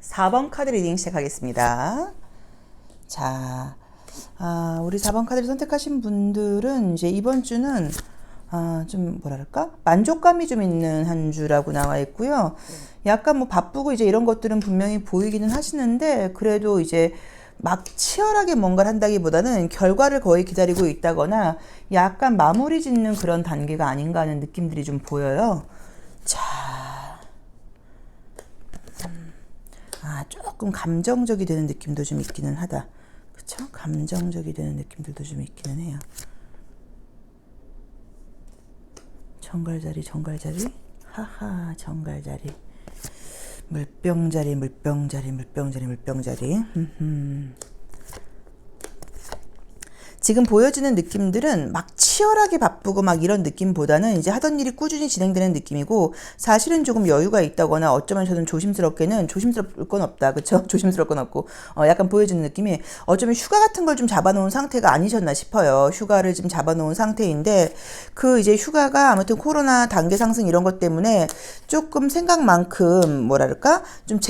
4번 카드 리딩 시작하겠습니다. 자, 우리 4번 카드를 선택하신 분들은 이제 이번 주는 좀 뭐랄까 만족감이 좀 있는 한 주라고 나와 있고요. 약간 뭐 바쁘고 이제 이런 것들은 분명히 보이기는 하시는데, 그래도 이제 막 치열하게 뭔가를 한다기보다는 결과를 거의 기다리고 있다거나 약간 마무리 짓는 그런 단계가 아닌가 하는 느낌들이 좀 보여요. 자, 조금 감정적이 되는 느낌도 좀 있기는 하다. 그쵸? 감정적이 되는 느낌들도 좀 있기는 해요. 정갈자리, 하하, 정갈자리. 물병자리. 지금 보여지는 느낌들은 막 치열하게 바쁘고 막 이런 느낌보다는 이제 하던 일이 꾸준히 진행되는 느낌이고, 사실은 조금 여유가 있다거나 어쩌면 저는 조심스러울 건 없다. 그쵸? 조심스러울 건 없고, 약간 보여지는 느낌이 어쩌면 휴가 같은 걸 좀 잡아놓은 상태가 아니셨나 싶어요. 휴가를 좀 잡아놓은 상태인데, 그 이제 휴가가 아무튼 코로나 단계 상승 이런 것 때문에 조금 생각만큼 뭐랄까? 좀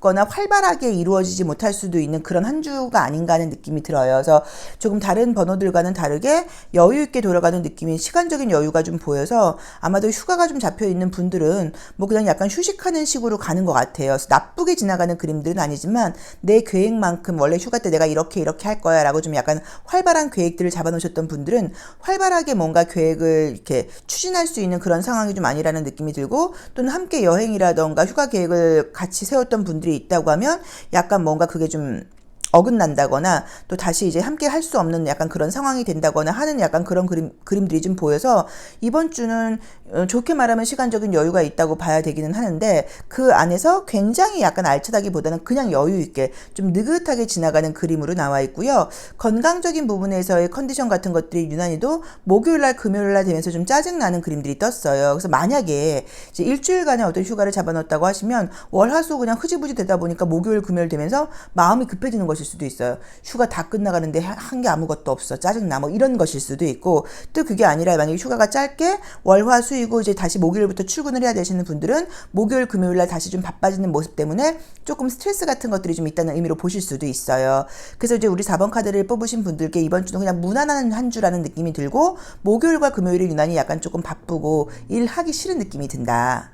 거나 활발하게 이루어지지 못할 수도 있는 그런 한 주가 아닌가 하는 느낌이 들어요. 그래서 조금 다른 번호들과는 다르게 여유 있게 돌아가는 느낌이, 시간적인 여유가 좀 보여서 아마도 휴가가 좀 잡혀 있는 분들은 뭐 그냥 약간 휴식하는 식으로 가는 것 같아요. 그래서 나쁘게 지나가는 그림들은 아니지만 내 계획만큼 원래 휴가 때 내가 이렇게 할 거야 라고 좀 약간 활발한 계획들을 잡아놓으셨던 분들은 활발하게 뭔가 계획을 이렇게 추진할 수 있는 그런 상황이 좀 아니라는 느낌이 들고, 또는 함께 여행이라던가 휴가 계획을 같이 세웠던 분들이 있다고 하면 약간 뭔가 그게 좀 어긋난다거나 또 다시 이제 함께 할 수 없는 약간 그런 상황이 된다거나 하는 약간 그런 그림들이 좀 보여서, 이번 주는 좋게 말하면 시간적인 여유가 있다고 봐야 되기는 하는데, 그 안에서 굉장히 약간 알차다기보다는 그냥 여유 있게 좀 느긋하게 지나가는 그림으로 나와 있고요. 건강적인 부분에서의 컨디션 같은 것들이 유난히도 목요일날 금요일날 되면서 좀 짜증나는 그림들이 떴어요. 그래서 만약에 이제 일주일간의 어떤 휴가를 잡아놨다고 하시면 월화수 그냥 흐지부지 되다 보니까 목요일 금요일 되면서 마음이 급해지는 것일 수도 있어요. 휴가 다 끝나가는데 한 게 아무것도 없어, 짜증나, 뭐 이런 것일 수도 있고, 또 그게 아니라 만약에 휴가가 짧게 월화수이고 이제 다시 목요일부터 출근을 해야 되시는 분들은 목요일 금요일날 다시 좀 바빠지는 모습 때문에 조금 스트레스 같은 것들이 좀 있다는 의미로 보실 수도 있어요. 그래서 이제 우리 4번 카드를 뽑으신 분들께 이번 주는 그냥 무난한 한 주라는 느낌이 들고, 목요일과 금요일이 유난히 약간 조금 바쁘고 일하기 싫은 느낌이 든다.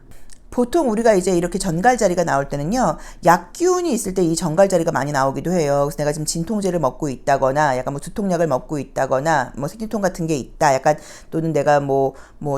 보통 우리가 이제 이렇게 전갈 자리가 나올 때는요, 약 기운이 있을 때 이 전갈 자리가 많이 나오기도 해요. 그래서 내가 지금 진통제를 먹고 있다거나, 약간 뭐 두통약을 먹고 있다거나, 뭐 생리통 같은 게 있다, 약간, 또는 내가 뭐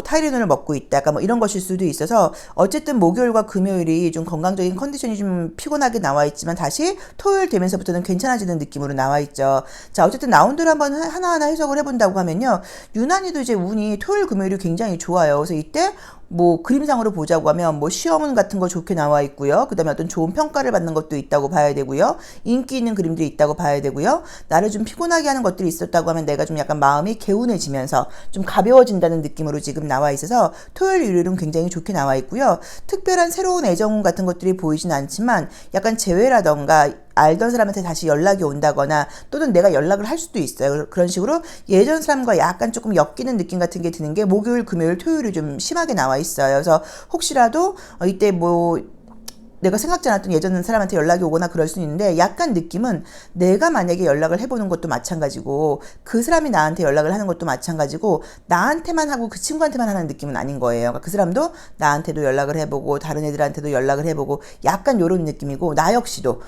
타이레놀을 먹고 있다, 약간 뭐 이런 것일 수도 있어서, 어쨌든 목요일과 금요일이 좀 건강적인 컨디션이 좀 피곤하게 나와 있지만 다시 토요일 되면서부터는 괜찮아지는 느낌으로 나와 있죠. 자, 어쨌든 라운드를 한번 하나하나 해석을 해본다고 하면요, 유난히도 이제 운이 토요일 금요일이 굉장히 좋아요. 그래서 이때 뭐 그림상으로 보자고 하면 뭐 시험운 같은 거 좋게 나와 있고요. 그 다음에 어떤 좋은 평가를 받는 것도 있다고 봐야 되고요. 인기 있는 그림들이 있다고 봐야 되고요. 나를 좀 피곤하게 하는 것들이 있었다고 하면 내가 좀 약간 마음이 개운해지면서 좀 가벼워진다는 느낌으로 지금 나와 있어서 토요일 일요일은 굉장히 좋게 나와 있고요. 특별한 새로운 애정운 같은 것들이 보이진 않지만 약간 재회라던가 알던 사람한테 다시 연락이 온다거나, 또는 내가 연락을 할 수도 있어요. 그런 식으로 예전 사람과 약간 조금 엮이는 느낌 같은 게 드는 게 목요일, 금요일, 토요일이 좀 심하게 나와 있어요. 그래서 혹시라도 이때 뭐 내가 생각지 않았던 예전 사람한테 연락이 오거나 그럴 수 있는데, 약간 느낌은 내가 만약에 연락을 해보는 것도 마찬가지고 그 사람이 나한테 연락을 하는 것도 마찬가지고 나한테만 하고 그 친구한테만 하는 느낌은 아닌 거예요. 그러니까 그 사람도 나한테도 연락을 해보고 다른 애들한테도 연락을 해보고 약간 요런 느낌이고, 나 역시도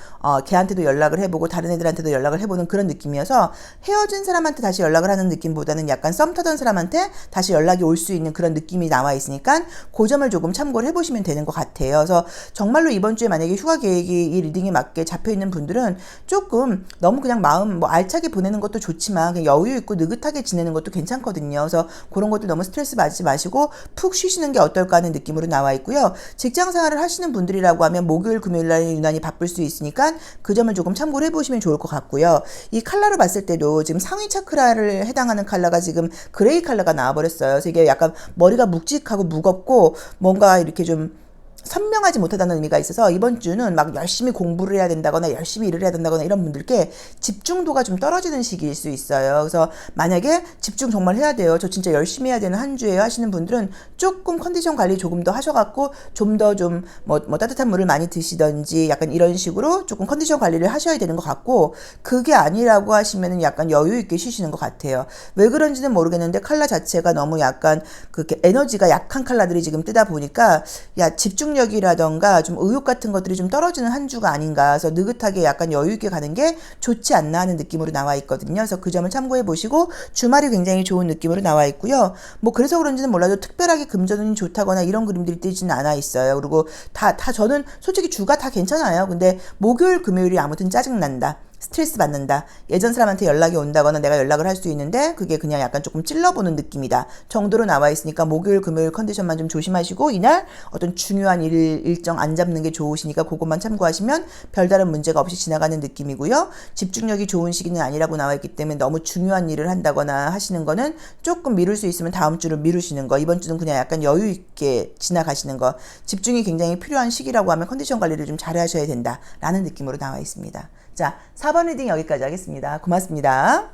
걔한테도 연락을 해보고 다른 애들한테도 연락을 해보는 그런 느낌이어서, 헤어진 사람한테 다시 연락을 하는 느낌보다는 약간 썸 타던 사람한테 다시 연락이 올 수 있는 그런 느낌이 나와 있으니까 그 점을 조금 참고를 해보시면 되는 것 같아요. 그래서 정말로 이번 주에 만약에 휴가 계획이 이 리딩에 맞게 잡혀있는 분들은 조금 너무 그냥 마음 뭐 알차게 보내는 것도 좋지만 그냥 여유 있고 느긋하게 지내는 것도 괜찮거든요. 그래서 그런 것도 너무 스트레스 받지 마시고 푹 쉬시는 게 어떨까 하는 느낌으로 나와 있고요. 직장 생활을 하시는 분들이라고 하면 목요일 금요일 날 유난히 바쁠 수 있으니까 그 점을 조금 참고를 해보시면 좋을 것 같고요. 이 컬러로 봤을 때도 지금 상위 차크라를 해당하는 컬러가 지금 그레이 컬러가 나와버렸어요. 그래서 이게 약간 머리가 묵직하고 무겁고 뭔가 이렇게 좀 선명하지 못하다는 의미가 있어서, 이번 주는 막 열심히 공부를 해야 된다거나 열심히 일을 해야 된다거나 이런 분들께 집중도가 좀 떨어지는 시기일 수 있어요. 그래서 만약에 집중 정말 해야 돼요, 저 진짜 열심히 해야 되는 한 주예요 하시는 분들은 조금 컨디션 관리 조금 더 하셔갖고 좀 더 좀 뭐 따뜻한 물을 많이 드시던지 약간 이런 식으로 조금 컨디션 관리를 하셔야 되는 것 같고, 그게 아니라고 하시면은 약간 여유 있게 쉬시는 것 같아요. 왜 그런지는 모르겠는데 컬러 자체가 너무 약간 그렇게 에너지가 약한 컬러들이 지금 뜨다 보니까 야 집중 집중력이라던가 좀 의욕 같은 것들이 좀 떨어지는 한 주가 아닌가. 그래서 느긋하게 약간 여유 있게 가는 게 좋지 않나 하는 느낌으로 나와 있거든요. 그래서 그 점을 참고해 보시고, 주말이 굉장히 좋은 느낌으로 나와 있고요. 뭐 그래서 그런지는 몰라도 특별하게 금전운이 좋다거나 이런 그림들이 뜨지는 않아 있어요. 그리고 다 저는 솔직히 주가 다 괜찮아요. 근데 목요일 금요일이 아무튼 짜증난다, 스트레스 받는다. 예전 사람한테 연락이 온다거나 내가 연락을 할 수 있는데 그게 그냥 약간 조금 찔러보는 느낌이다 정도로 나와 있으니까 목요일 금요일 컨디션만 좀 조심하시고 이날 어떤 중요한 일정 안 잡는 게 좋으시니까 그것만 참고하시면 별다른 문제가 없이 지나가는 느낌이고요. 집중력이 좋은 시기는 아니라고 나와 있기 때문에 너무 중요한 일을 한다거나 하시는 거는 조금 미룰 수 있으면 다음 주를 미루시는 거, 이번 주는 그냥 약간 여유 있게 지나가시는 거, 집중이 굉장히 필요한 시기라고 하면 컨디션 관리를 좀 잘 하셔야 된다라는 느낌으로 나와 있습니다. 자, 4번 리딩 여기까지 하겠습니다. 고맙습니다.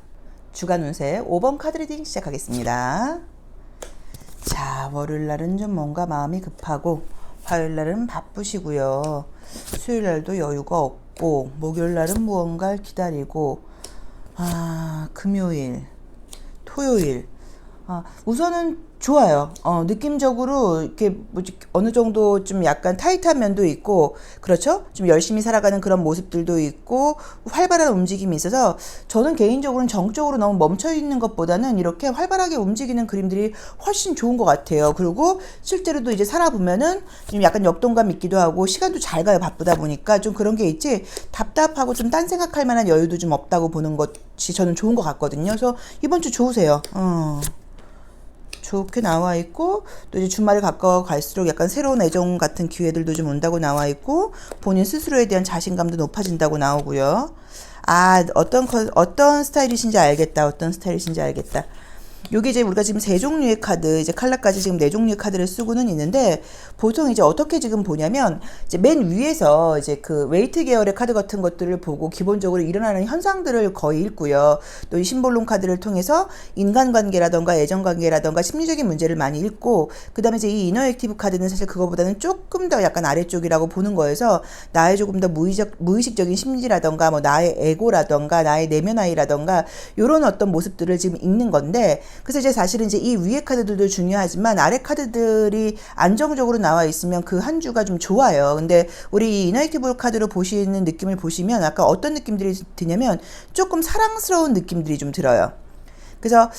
주간 운세 5번 카드 리딩 시작하겠습니다. 자, 월요일 날은 좀 뭔가 마음이 급하고 화요일 날은 바쁘시고요. 수요일 날도 여유가 없고 목요일 날은 무언가를 기다리고 금요일, 토요일 우선은 좋아요. 느낌적으로 이렇게 어느 정도 좀 약간 타이트한 면도 있고, 그렇죠? 좀 열심히 살아가는 그런 모습들도 있고, 활발한 움직임이 있어서 저는 개인적으로는 정적으로 너무 멈춰 있는 것보다는 이렇게 활발하게 움직이는 그림들이 훨씬 좋은 것 같아요. 그리고 실제로도 이제 살아보면은 좀 약간 역동감 있기도 하고, 시간도 잘 가요. 바쁘다 보니까 좀 그런 게 있지, 답답하고 좀 딴 생각할 만한 여유도 좀 없다고 보는 것이 저는 좋은 것 같거든요. 그래서 이번 주 좋으세요. 좋게 나와 있고, 또 이제 주말에 가까워 갈수록 약간 새로운 애정 같은 기회들도 좀 온다고 나와 있고, 본인 스스로에 대한 자신감도 높아진다고 나오고요. 어떤 스타일이신지 알겠다. 어떤 스타일이신지 알겠다. 요게 이제 우리가 지금 세 종류의 카드, 이제 칼라까지 지금 네 종류의 카드를 쓰고는 있는데, 보통 이제 어떻게 지금 보냐면, 이제 맨 위에서 이제 그 웨이트 계열의 카드 같은 것들을 보고 기본적으로 일어나는 현상들을 거의 읽고요. 또 이 심볼론 카드를 통해서 인간관계라던가 애정관계라던가 심리적인 문제를 많이 읽고, 그 다음에 이제 이 이너 액티브 카드는 사실 그거보다는 조금 더 약간 아래쪽이라고 보는 거여서, 나의 조금 더 무의식적인 심리라던가, 뭐 나의 에고라던가, 나의 내면아이라던가, 요런 어떤 모습들을 지금 읽는 건데, 그래서 이제 사실은 이제 이 위에 카드들도 중요하지만 아래 카드들이 안정적으로 나와 있으면 그 한 주가 좀 좋아요. 근데 우리 이너액티브 카드로 보시는 느낌을 보시면 아까 어떤 느낌들이 드냐면 조금 사랑스러운 느낌들이 좀 들어요. 그래서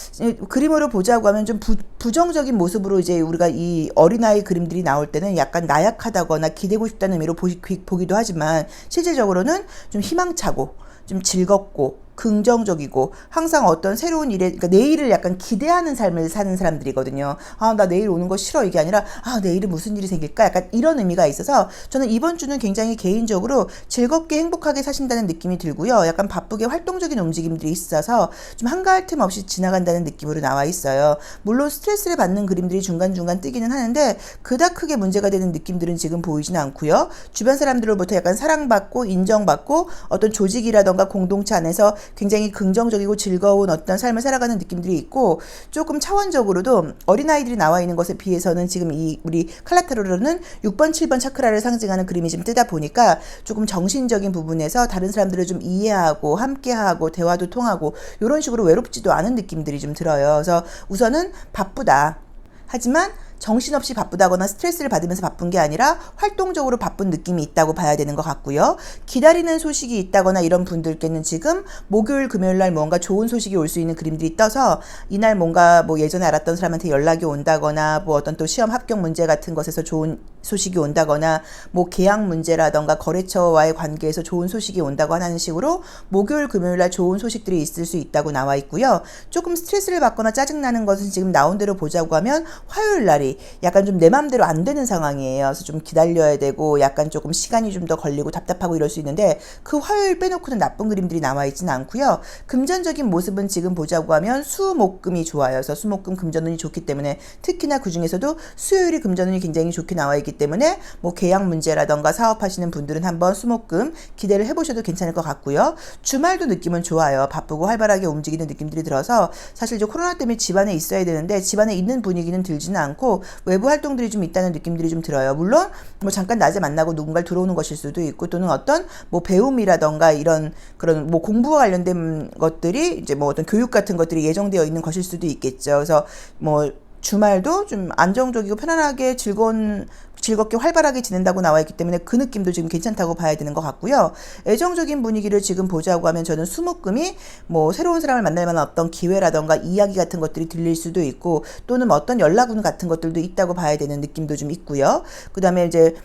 그림으로 보자고 하면 좀 부정적인 모습으로 이제 우리가 이 어린아이 그림들이 나올 때는 약간 나약하다거나 기대고 싶다는 의미로 보기도 하지만, 실질적으로는 좀 희망차고 좀 즐겁고 긍정적이고 항상 어떤 새로운 일에, 그러니까 내일을 약간 기대하는 삶을 사는 사람들이거든요. 나 내일 오는 거 싫어, 이게 아니라 내일은 무슨 일이 생길까, 약간 이런 의미가 있어서 저는 이번 주는 굉장히 개인적으로 즐겁게 행복하게 사신다는 느낌이 들고요. 약간 바쁘게 활동적인 움직임들이 있어서 좀 한가할 틈 없이 지나간다는 느낌으로 나와 있어요. 물론 스트레스를 받는 그림들이 중간중간 뜨기는 하는데 그닥 크게 문제가 되는 느낌들은 지금 보이진 않고요. 주변 사람들로부터 약간 사랑받고 인정받고 어떤 조직이라던가 공동체 안에서 굉장히 긍정적이고 즐거운 어떤 삶을 살아가는 느낌들이 있고, 조금 차원적으로도 어린아이들이 나와 있는 것에 비해서는 지금 이 우리 칼라타로로는 6번 7번 차크라를 상징하는 그림이 좀 뜨다 보니까 조금 정신적인 부분에서 다른 사람들을 좀 이해하고 함께하고 대화도 통하고 이런 식으로 외롭지도 않은 느낌들이 좀 들어요. 그래서 우선은 바쁘다. 하지만 정신없이 바쁘다거나 스트레스를 받으면서 바쁜 게 아니라 활동적으로 바쁜 느낌이 있다고 봐야 되는 것 같고요. 기다리는 소식이 있다거나 이런 분들께는 지금 목요일 금요일 날 뭔가 좋은 소식이 올 수 있는 그림들이 떠서 이날 뭔가 뭐 예전에 알았던 사람한테 연락이 온다거나 뭐 어떤 또 시험 합격 문제 같은 것에서 좋은 소식이 온다거나 뭐 계약 문제라던가 거래처와의 관계에서 좋은 소식이 온다고 하는 식으로 목요일 금요일 날 좋은 소식들이 있을 수 있다고 나와 있고요. 조금 스트레스를 받거나 짜증나는 것은 지금 나온 대로 보자고 하면 화요일 날이 약간 좀 내 맘대로 안 되는 상황이에요. 그래서 좀 기다려야 되고 약간 조금 시간이 좀 더 걸리고 답답하고 이럴 수 있는데, 그 화요일 빼놓고는 나쁜 그림들이 나와 있지는 않고요. 금전적인 모습은 지금 보자고 하면 수목금이 좋아요. 그래서 수목금 금전운이 좋기 때문에, 특히나 그 중에서도 수요일이 금전운이 굉장히 좋게 나와 있기 때문에 뭐 계약 문제라던가 사업하시는 분들은 한번 수목금 기대를 해보셔도 괜찮을 것 같고요. 주말도 느낌은 좋아요. 바쁘고 활발하게 움직이는 느낌들이 들어서, 사실 이제 코로나 때문에 집안에 있어야 되는데 집안에 있는 분위기는 들지는 않고 외부 활동들이 좀 있다는 느낌들이 좀 들어요. 물론 뭐 잠깐 낮에 만나고 누군가를 들어오는 것일 수도 있고, 또는 어떤 뭐 배움이라던가 이런 그런 뭐 공부와 관련된 것들이 이제 뭐 어떤 교육 같은 것들이 예정되어 있는 것일 수도 있겠죠. 그래서 뭐 주말도 좀 안정적이고 편안하게 즐겁게 활발하게 지낸다고 나와 있기 때문에 그 느낌도 지금 괜찮다고 봐야 되는 것 같고요. 애정적인 분위기를 지금 보자고 하면 저는 수목금이 뭐 새로운 사람을 만날 만한 어떤 기회라던가 이야기 같은 것들이 들릴 수도 있고, 또는 어떤 연락운 같은 것들도 있다고 봐야 되는 느낌도 좀 있고요. 그 다음에 이제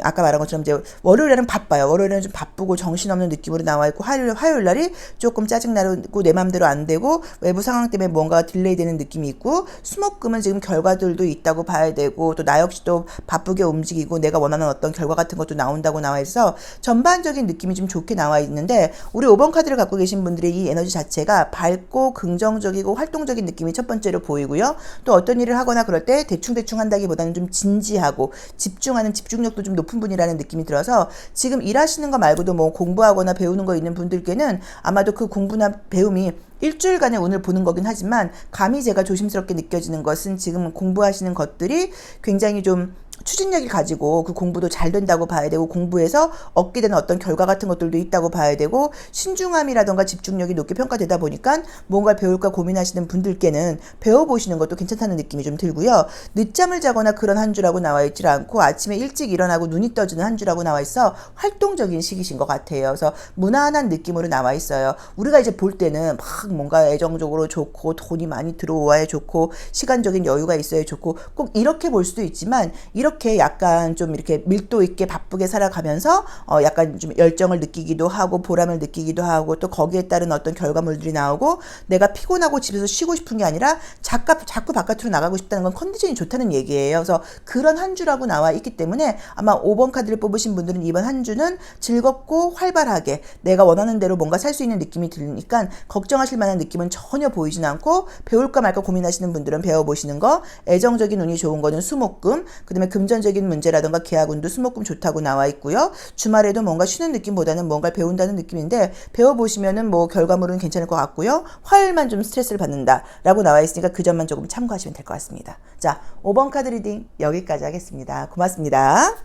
아까 말한 것처럼 이제 월요일에는 바빠요. 월요일에는 좀 바쁘고 정신없는 느낌으로 나와 있고, 화요일 날이 조금 짜증나고 내 맘대로 안 되고 외부 상황 때문에 뭔가 딜레이 되는 느낌이 있고, 수목금은 지금 결과들도 있다고 봐야 되고, 또 나 역시도 바쁘게 움직이고 내가 원하는 어떤 결과 같은 것도 나온다고 나와 있어 전반적인 느낌이 좀 좋게 나와 있는데, 우리 5번 카드를 갖고 계신 분들의 이 에너지 자체가 밝고 긍정적이고 활동적인 느낌이 첫 번째로 보이고요. 또 어떤 일을 하거나 그럴 때 대충대충 한다기보다는 좀 진지하고 집중력도 좀 높은 분이라는 느낌이 들어서, 지금 일하시는 거 말고도 뭐 공부하거나 배우는 거 있는 분들께는 아마도 그 공부나 배움이 일주일간의 운을 보는 거긴 하지만, 감히 제가 조심스럽게 느껴지는 것은 지금 공부하시는 것들이 굉장히 좀 추진력이 가지고 그 공부도 잘 된다고 봐야 되고, 공부에서 얻게 되는 어떤 결과 같은 것들도 있다고 봐야 되고, 신중함이라던가 집중력이 높게 평가되다 보니까 뭔가 배울까 고민하시는 분들께는 배워보시는 것도 괜찮다는 느낌이 좀 들고요. 늦잠을 자거나 그런 한 주라고 나와 있질 않고, 아침에 일찍 일어나고 눈이 떠지는 한 주라고 나와 있어 활동적인 시기신 것 같아요. 그래서 무난한 느낌으로 나와 있어요. 우리가 이제 볼 때는 막 뭔가 애정적으로 좋고 돈이 많이 들어와야 좋고 시간적인 여유가 있어야 좋고 꼭 이렇게 볼 수도 있지만, 이렇게 약간 좀 이렇게 밀도 있게 바쁘게 살아가면서 약간 좀 열정을 느끼기도 하고 보람을 느끼기도 하고, 또 거기에 따른 어떤 결과물들이 나오고, 내가 피곤하고 집에서 쉬고 싶은 게 아니라 자꾸 바깥으로 나가고 싶다는 건 컨디션이 좋다는 얘기예요. 그래서 그런 한 주라고 나와 있기 때문에 아마 5번 카드를 뽑으신 분들은 이번 한 주는 즐겁고 활발하게 내가 원하는 대로 뭔가 살 수 있는 느낌이 드니까 걱정하실 만한 느낌은 전혀 보이진 않고, 배울까 말까 고민하시는 분들은 배워보시는 거, 애정적인 운이 좋은 거는 수목금, 그 다음에 금전적인 문제라던가 계약운도 수목금 좋다고 나와 있고요. 주말에도 뭔가 쉬는 느낌보다는 뭔가를 배운다는 느낌인데, 배워보시면은 뭐 결과물은 괜찮을 것 같고요. 화요일만 좀 스트레스를 받는다라고 나와 있으니까 그 점만 조금 참고하시면 될 것 같습니다. 자, 5번 카드 리딩 여기까지 하겠습니다. 고맙습니다.